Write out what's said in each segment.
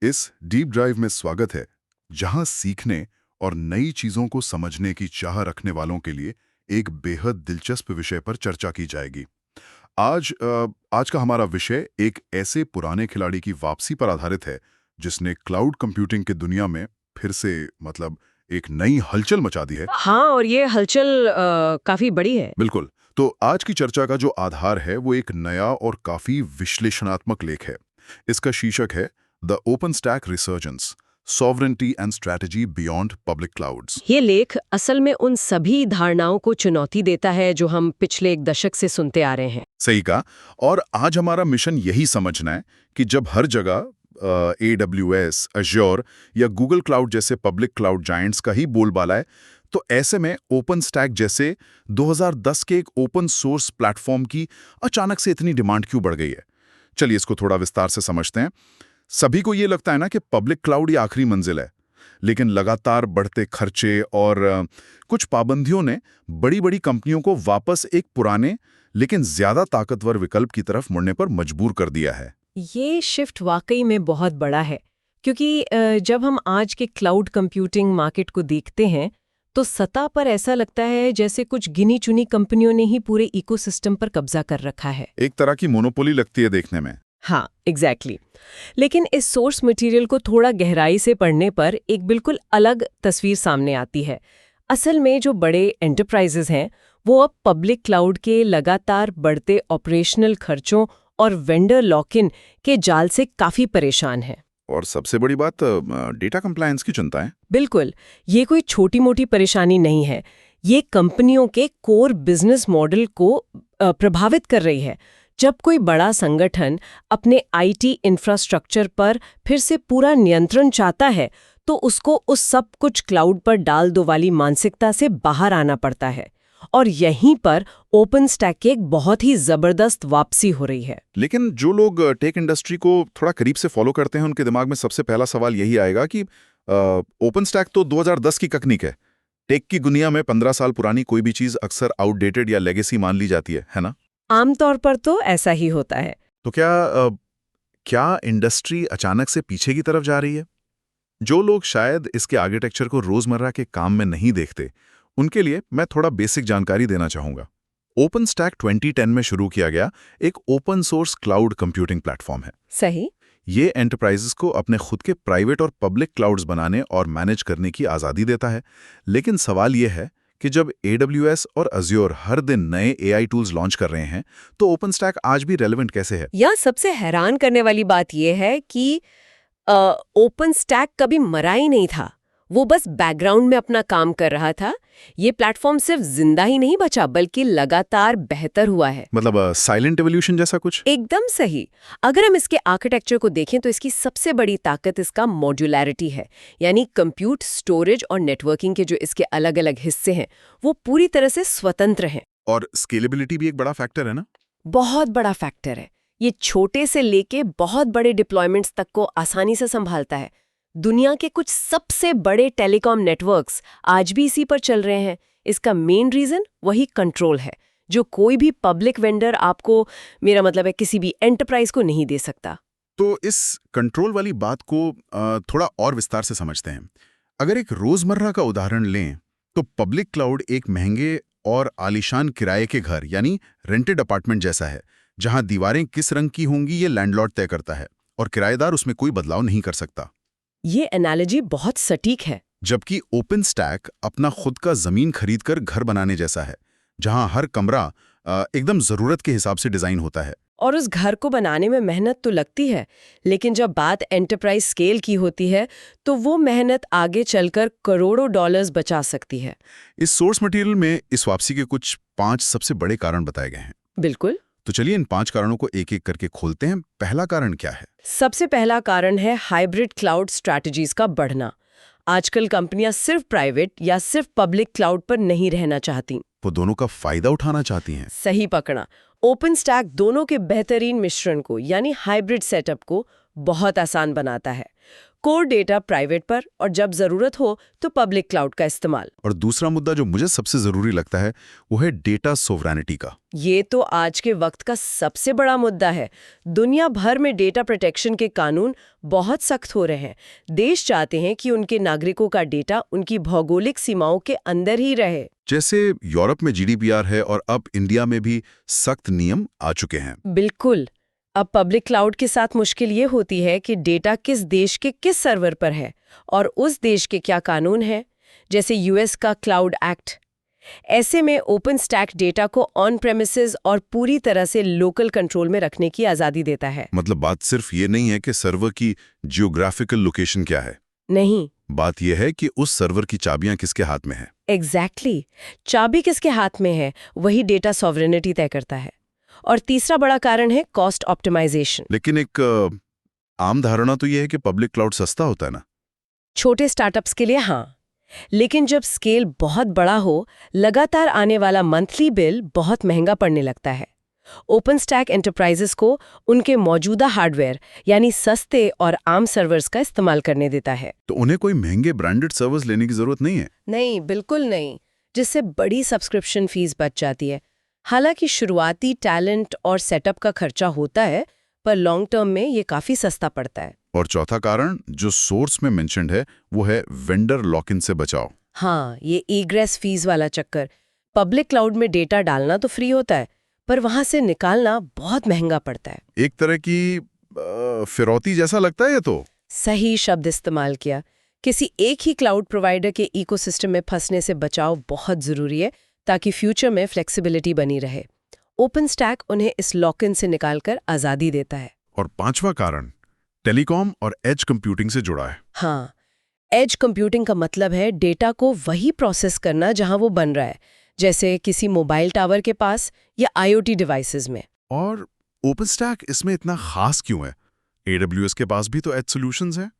इस deep drive में स्वागत है, जहां सीखने और नई चीजों को समझने की चाह रखने वालों के लिए एक बेहद दिलचस्प विषय पर चर्चा की जाएगी। आज का हमारा विषय एक ऐसे पुराने खिलाड़ी की वापसी पर आधारित है, जिसने क्लाउड कंप्यूटिंग की दुनिया में फिर से एक नई हलचल मचा दी है। हाँ, और ये हलचल काफी बड़ी है। बिल्कुल। तो आज की चर्चा का जो आधार है वो एक नया और काफी विश्लेषणात्मक लेख है। इसका शीर्षक है the open stack resurgence, sovereignty and strategy beyond public clouds. ये लेख असल में उन सभी धारणाओं को चुनौती देता है जो हम पिछले एक दशक से सुनते आ रहे हैं। सही कहा। और आज हमारा मिशन यही समझना है कि जब हर जगह AWS, अज्योर या गूगल क्लाउड जैसे पब्लिक क्लाउड जायंट्स का ही बोलबाला है, तो ऐसे में ओपन स्टैक जैसे 2010 के एक ओपन सोर्स प्लेटफॉर्म की अचानक से इतनी डिमांड क्यों बढ़ गई है। चलिए इसको थोड़ा विस्तार से समझते हैं। सभी को ये लगता है ना कि पब्लिक क्लाउड ही आखिरी मंजिल है, लेकिन लगातार बढ़ते खर्चे और कुछ पाबंदियों ने बड़ी-बड़ी कंपनियों को वापस एक पुराने लेकिन ज्यादा ताकतवर विकल्प की तरफ मुड़ने पर मजबूर कर दिया है। ये शिफ्ट वाकई में बहुत बड़ा है, क्योंकि जब हम आज के क्लाउड कंप्यूटिंग मार्केट को देखते हैं तो सतह पर ऐसा लगता है जैसे कुछ गिनी चुनी कंपनियों ने ही पूरे इकोसिस्टम पर कब्जा कर रखा है। एक तरह की मोनोपोली लगती है देखने में। हाँ, एग्जैक्टली। लेकिन इस सोर्स मटेरियल को थोड़ा गहराई से पढ़ने पर एक बिल्कुल अलग तस्वीर सामने आती है। असल में जो बड़े एंटरप्राइजेज हैं वो अब पब्लिक क्लाउड के लगातार बढ़ते ऑपरेशनल खर्चों और वेंडर लॉक इन के जाल से काफी परेशान हैं। और सबसे बड़ी बात डेटा कंप्लायंस की चिंता है। बिल्कुल, ये कोई छोटी मोटी परेशानी नहीं है। ये कंपनियों के कोर बिजनेस मॉडल को प्रभावित कर रही है। जब कोई बड़ा संगठन अपने आईटी इंफ्रास्ट्रक्चर पर फिर से पूरा नियंत्रण चाहता है तो उसको उस सब कुछ क्लाउड पर डाल दो वाली मानसिकता से बाहर आना पड़ता है। और यहीं पर ओपन स्टैक की एक बहुत ही जबरदस्त वापसी हो रही है। लेकिन जो लोग टेक इंडस्ट्री को थोड़ा करीब से फॉलो करते हैं, उनके दिमाग में सबसे पहला सवाल यही आएगा कि ओपन स्टैक तो 2010 की तकनीक है। टेक की दुनिया में 15 साल पुरानी कोई भी चीज अक्सर आउटडेटेड या लेगेसी मान ली जाती है ना? आमतौर पर तो ऐसा ही होता है। तो क्या इंडस्ट्री अचानक से पीछे की तरफ जा रही है? जो लोग शायद इसके आर्किटेक्चर को रोजमर्रा के काम में नहीं देखते, उनके लिए मैं थोड़ा बेसिक जानकारी देना चाहूंगा। ओपन स्टैक 2010 में शुरू किया गया एक open source cloud computing platform है। सही। ये एंटरप्राइजेस को अपने खुद के प्राइवेट और पब्लिक क्लाउड्स बनाने और मैनेज करने की आज़ादी देता है। लेकिन सवाल यह है कि जब AWS और अज्योर हर दिन नए AI टूल्स लॉन्च कर रहे हैं, तो ओपन स्टैक आज भी रेलेवेंट कैसे है? यहाँ सबसे हैरान करने वाली बात यह है कि ओपन स्टैक कभी मरा ही नहीं था। वो बस बैकग्राउंड में अपना काम कर रहा था। ये प्लेटफॉर्म सिर्फ जिंदा ही नहीं बचा, बल्कि लगातार बेहतर हुआ है। मतलब साइलेंट एवोल्यूशन जैसा कुछ? एकदम सही। अगर हम इसके आर्किटेक्चर को देखें तो इसकी सबसे बड़ी ताकत इसका मॉड्यूलैरिटी है। यानी कंप्यूट, स्टोरेज और नेटवर्किंग के जो इसके अलग अलग हिस्से हैं वो पूरी तरह से स्वतंत्र हैं। और स्केलेबिलिटी भी एक बड़ा फैक्टर है ना? बहुत बड़ा फैक्टर है। ये छोटे से लेके बहुत बड़े डिप्लॉयमेंट्स तक को आसानी से संभालता है। दुनिया के कुछ सबसे बड़े टेलीकॉम नेटवर्क्स आज भी इसी पर चल रहे हैं। इसका मेन रीजन वही कंट्रोल है, जो कोई भी पब्लिक वेंडर आपको, मेरा मतलब है किसी भी एंटरप्राइज को, नहीं दे सकता। तो इस कंट्रोल वाली बात को थोड़ा और विस्तार से समझते हैं। अगर एक रोजमर्रा का उदाहरण लें, तो पब्लिक क्लाउड एक महंगे और आलीशान किराए के घर यानी रेंटेड अपार्टमेंट जैसा है, जहां दीवारें किस रंग की होंगी ये लैंडलॉर्ड तय करता है और किराएदार उसमें कोई बदलाव नहीं कर सकता। ये एनालॉजी बहुत सटीक है। जबकि ओपन स्टैक अपना खुद का जमीन खरीदकर घर बनाने जैसा है, जहां हर कमरा एकदम जरूरत के हिसाब से डिजाइन होता है। और उस घर को बनाने में मेहनत तो लगती है, लेकिन जब बात एंटरप्राइज स्केल की होती है तो वो मेहनत आगे चलकर करोड़ों डॉलर्स बचा सकती है। इस सोर्स मटेरियल में इस वापसी के कुछ 5 सबसे बड़े कारण बताए गए हैं। बिल्कुल। तो चलिए इन 5 कारणों को एक एक करके खोलते हैं। पहला कारण क्या है? सबसे पहला कारण है हाइब्रिड क्लाउड स्ट्रैटेजीज का बढ़ना। आजकल कंपनियां सिर्फ प्राइवेट या सिर्फ पब्लिक क्लाउड पर नहीं रहना चाहती, वो दोनों का फायदा उठाना चाहती हैं। सही पकड़ा। ओपन स्टैक दोनों के बेहतरीन मिश्रण को यानी हाइब्रिड सेटअप को बहुत आसान बनाता है। कोर डेटा प्राइवेट पर और जब जरूरत हो तो पब्लिक क्लाउड का इस्तेमाल। और दूसरा मुद्दा जो मुझे सबसे जरूरी लगता है वो है डेटा सोवरेनिटी का। ये तो आज के वक्त का सबसे बड़ा मुद्दा है। दुनिया भर में डेटा प्रोटेक्शन के कानून बहुत सख्त हो रहे हैं। देश चाहते हैं कि उनके नागरिकों का डेटा उनकी भौगोलिक सीमाओं के अंदर ही रहे। जैसे यूरोप में GDPR है और अब इंडिया में भी सख्त नियम आ चुके हैं। बिल्कुल। अब पब्लिक क्लाउड के साथ मुश्किल ये होती है कि डेटा किस देश के किस सर्वर पर है और उस देश के क्या कानून हैं, जैसे यूएस का क्लाउड एक्ट। ऐसे में ओपन स्टैक डेटा को ऑन प्रेमिसेस और पूरी तरह से लोकल कंट्रोल में रखने की आज़ादी देता है। मतलब बात सिर्फ ये नहीं है कि सर्वर की जियोग्राफिकल लोकेशन क्या है। नहीं, बात यह है कि उस सर्वर की चाबियां किसके हाथ में है। एग्जैक्टली। चाबी किसके हाथ में है वही डेटा सॉवरेनिटी तय करता है। और तीसरा बड़ा कारण है कॉस्ट ऑप्टिमाइजेशन। लेकिन एक आम धारणा तो यह है कि पब्लिक क्लाउड सस्ता होता है ना। छोटे स्टार्टअप्स के लिए हाँ, लेकिन जब स्केल बहुत बड़ा हो, लगातार आने वाला मंथली बिल बहुत महंगा पड़ने लगता है। ओपन स्टैक एंटरप्राइजेस को उनके मौजूदा हार्डवेयर यानी सस्ते और आम सर्वर्स का इस्तेमाल करने देता है। तो उन्हें कोई महंगे ब्रांडेड सर्वर्स लेने की जरूरत नहीं है। नहीं, बिल्कुल नहीं, जिससे बड़ी सब्सक्रिप्शन फीस बच जाती है। हालांकि शुरुआती टैलेंट और सेटअप का खर्चा होता है, पर लॉन्ग टर्म में ये काफी सस्ता पड़ता है। और चौथा कारण जो सोर्स में मेंशन्ड है वो है वेंडर लॉक इन से बचाव। हाँ, ये ईग्रेस फीस वाला चक्कर। पब्लिक क्लाउड में डेटा डालना तो फ्री होता है, पर वहां से निकालना बहुत महंगा पड़ता है। एक तरह की फिरौती जैसा लगता है ये तो। सही शब्द इस्तेमाल किया। किसी एक ही क्लाउड प्रोवाइडर के इकोसिस्टम में फंसने से बचाव बहुत जरूरी है, ताकि फ्यूचर में फ्लेक्सिबिलिटी बनी रहे। ओपन स्टैक उन्हें इस लॉक इन से निकालकर आज़ादी देता है। और पांचवा कारण टेलीकॉम और एज कंप्यूटिंग से जुड़ा है। हाँ, एज कंप्यूटिंग का मतलब है डेटा को वही प्रोसेस करना जहां वो बन रहा है, जैसे किसी मोबाइल टावर के पास या IoT डिवाइसेस में। और ओपन स्टैक इसमें इतना खास क्यों है? AWS के पास भी तो एज सॉल्यूशंस हैं।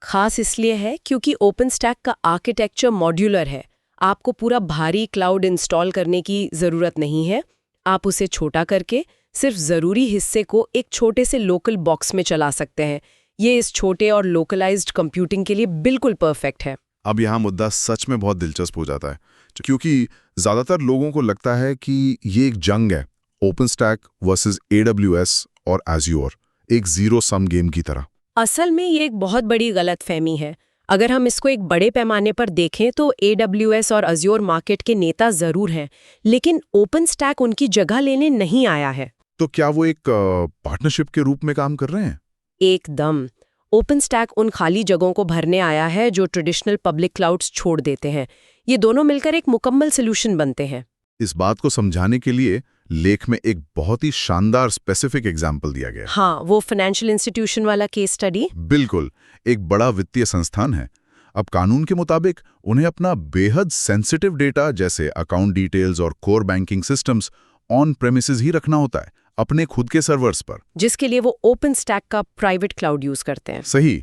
खास इसलिए है क्योंकि ओपन स्टैक का आर्किटेक्चर मॉड्यूलर है। आपको पूरा भारी क्लाउड इंस्टॉल करने की ज़रूरत नहीं है। आप उसे छोटा करके सिर्फ ज़रूरी हिस्से को एक छोटे से लोकल बॉक्स में चला सकते हैं। ये इस छोटे और लोकलाइज्ड कंप्यूटिंग के लिए बिल्कुल परफेक्ट है। अब यहाँ मुद्दा सच में बहुत दिलचस्प हो जाता है, क्योंकि ज़्यादातर लोगों को लगता है कि ये एक जंग है, ओपन स्टैक वर्सेस AWS और Azure, एक जीरो सम गेम की तरह। असल में ये एक बहुत बड़ी गलतफहमी है। अगर हम इसको एक बड़े पैमाने पर देखें तो AWS और Azure मार्केट के नेता ज़रूर हैं, लेकिन ओपन स्टैक उनकी जगह लेने नहीं आया है। तो क्या वो एक पार्टनरशिप के रूप में काम कर रहे हैं? एकदम। ओपन स्टैक उन खाली जगहों को भरने आया है जो ट्रेडिशनल पब्लिक क्लाउड्स छोड़ देते हैं। ये दोनों मिलकर एक मुकम्मल सॉल्यूशन बनते हैं। इस बात को समझाने के लिए लेख में एक बहुत ही शानदार स्पेसिफिक एग्जाम्पल दिया गया है। हाँ, वो फाइनेंशियल इंस्टीट्यूशन वाला केस स्टडी। बिल्कुल, एक बड़ा वित्तीय संस्थान है। अब कानून के मुताबिक उन्हें अपना बेहद सेंसिटिव डेटा जैसे अकाउंट डिटेल्स और core banking systems on premises ही रखना होता है, अपने खुद के सर्वर्स पर, जिसके लिए वो ओपन स्टैक का प्राइवेट क्लाउड यूज करते हैं। सही।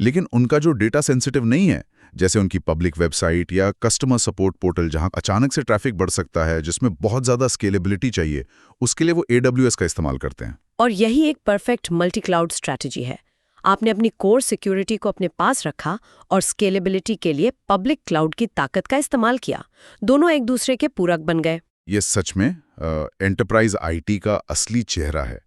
लेकिन उनका जो डेटा सेंसिटिव नहीं है, जैसे उनकी पब्लिक वेबसाइट या कस्टमर सपोर्ट पोर्टल जहां अचानक से ट्रैफिक बढ़ सकता है, जिसमें बहुत ज़्यादा स्केलेबिलिटी चाहिए, उसके लिए वो AWS का इस्तेमाल करते हैं। और यही एक परफेक्ट मल्टी क्लाउड स्ट्रैटेजी है। आपने अपनी कोर सिक्योरिटी को अपने पास रखा और स्केलेबिलिटी के लिए पब्लिक क्लाउड की ताकत का इस्तेमाल किया। दोनों एक दूसरे के पूरक बन गए। ये सच में एंटरप्राइज IT का असली चेहरा है।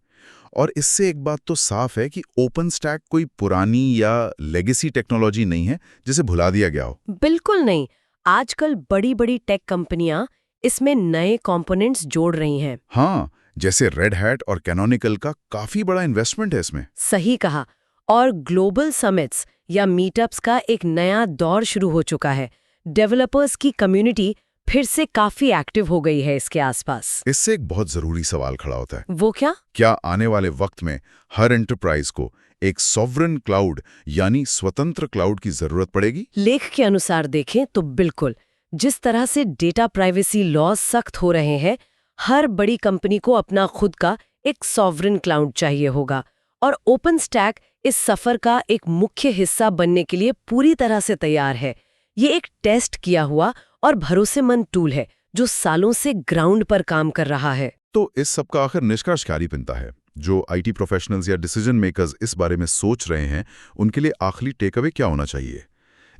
और इससे एक बात तो साफ है कि ओपन स्टैक कोई पुरानी या लेगेसी टेक्नोलॉजी नहीं है जिसे भुला दिया गया हो। बिल्कुल नहीं। आजकल बड़ी बड़ी टेक कंपनियां इसमें नए कंपोनेंट्स जोड़ रही हैं। हाँ, जैसे रेड हैट और कैनोनिकल का काफी बड़ा इन्वेस्टमेंट है इसमें। सही कहा। और ग्लोबल समिट्स या मीटअप्स का एक नया दौर शुरू हो चुका है। डेवलपर्स की कम्युनिटी फिर से काफी एक्टिव हो गई है इसके आसपास। इससे एक बहुत जरूरी सवाल खड़ा होता है। वो क्या? क्या आने वाले वक्त में हर एंटरप्राइज को एक सॉवरेन क्लाउड यानी स्वतंत्र क्लाउड की जरूरत पड़ेगी? लेख के अनुसार देखें तो बिल्कुल। जिस तरह से डेटा प्राइवेसी लॉज सख्त हो रहे हैं, हर बड़ी कंपनी को अपना खुद का एक सॉवरेन क्लाउड चाहिए होगा। और ओपन स्टैक इस सफर का एक मुख्य हिस्सा बनने के लिए पूरी तरह से तैयार है। ये एक टेस्ट किया हुआ और भरोसेमंद टूल है जो सालों से ग्राउंड पर काम कर रहा है। तो इस सब का आखिर निष्कर्ष क्या निकलता है? जो आईटी प्रोफेशनल्स या डिसीजन मेकर्स इस बारे में सोच रहे हैं, उनके लिए आखिरी टेक अवे क्या होना चाहिए?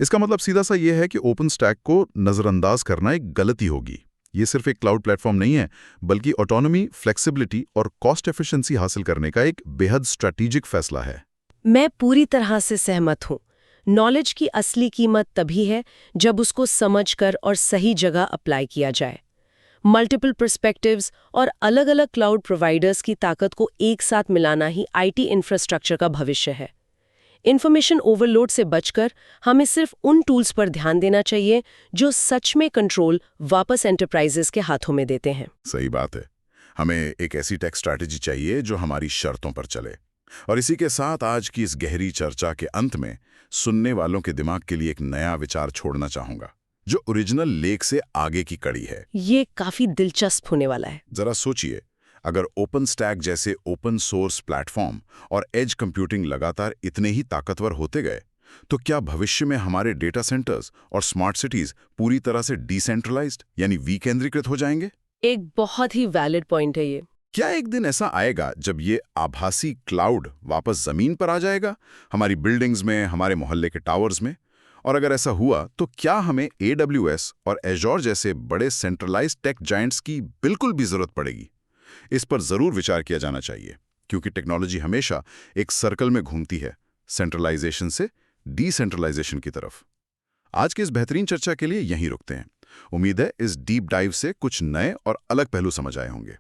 इसका मतलब सीधा सा ये है कि ओपन स्टैक को नज़रअंदाज करना एक गलती होगी। ये सिर्फ एक क्लाउड प्लेटफॉर्म नहीं है, बल्कि ऑटोनॉमी, फ्लेक्सिबिलिटी और कॉस्ट एफिशिएंसी हासिल करने का एक बेहद स्ट्रैटेजिक फैसला है। मैं पूरी तरह से सहमत हूँ। नॉलेज की असली कीमत तभी है जब उसको समझकर और सही जगह अप्लाई किया जाए। मल्टीपल पर्सपेक्टिव्स और अलग-अलग क्लाउड प्रोवाइडर्स की ताकत को एक साथ मिलाना ही आईटी इंफ्रास्ट्रक्चर का भविष्य है। इंफॉर्मेशन ओवरलोड से बचकर हमें सिर्फ उन टूल्स पर ध्यान देना चाहिए जो सच में कंट्रोल वापस एंटरप्राइजेस के हाथों में देते हैं। सही बात है। हमें एक ऐसी टेक स्ट्रैटेजी चाहिए जो हमारी शर्तों पर चले। और इसी के साथ आज की इस गहरी चर्चा के अंत में सुनने वालों के दिमाग के लिए एक नया विचार छोड़ना चाहूंगा, जो ओरिजिनल लेख से आगे की कड़ी है। ये काफी दिलचस्प होने वाला है। जरा सोचिए, अगर ओपन स्टैक जैसे ओपन सोर्स प्लेटफॉर्म और एज कंप्यूटिंग लगातार इतने ही ताकतवर होते गए, तो क्या भविष्य में हमारे डेटा सेंटर्स और स्मार्ट सिटीज पूरी तरह से डिसेंट्रलाइज्ड यानी विकेंद्रीकृत हो जाएंगे? एक बहुत ही वैलिड पॉइंट है ये। क्या एक दिन ऐसा आएगा जब ये आभासी क्लाउड वापस जमीन पर आ जाएगा, हमारी बिल्डिंग्स में, हमारे मोहल्ले के टावर्स में? और अगर ऐसा हुआ तो क्या हमें AWS और एज़ोर जैसे बड़े सेंट्रलाइज्ड टेक जायंट्स की बिल्कुल भी जरूरत पड़ेगी? इस पर जरूर विचार किया जाना चाहिए, क्योंकि टेक्नोलॉजी हमेशा एक सर्कल में घूमती है, सेंट्रलाइजेशन से डिसेंट्रलाइजेशन की तरफ। आज की इस बेहतरीन चर्चा के लिए यहीं रुकते हैं। उम्मीद है इस डीप डाइव से कुछ नए और अलग पहलू समझ आए होंगे।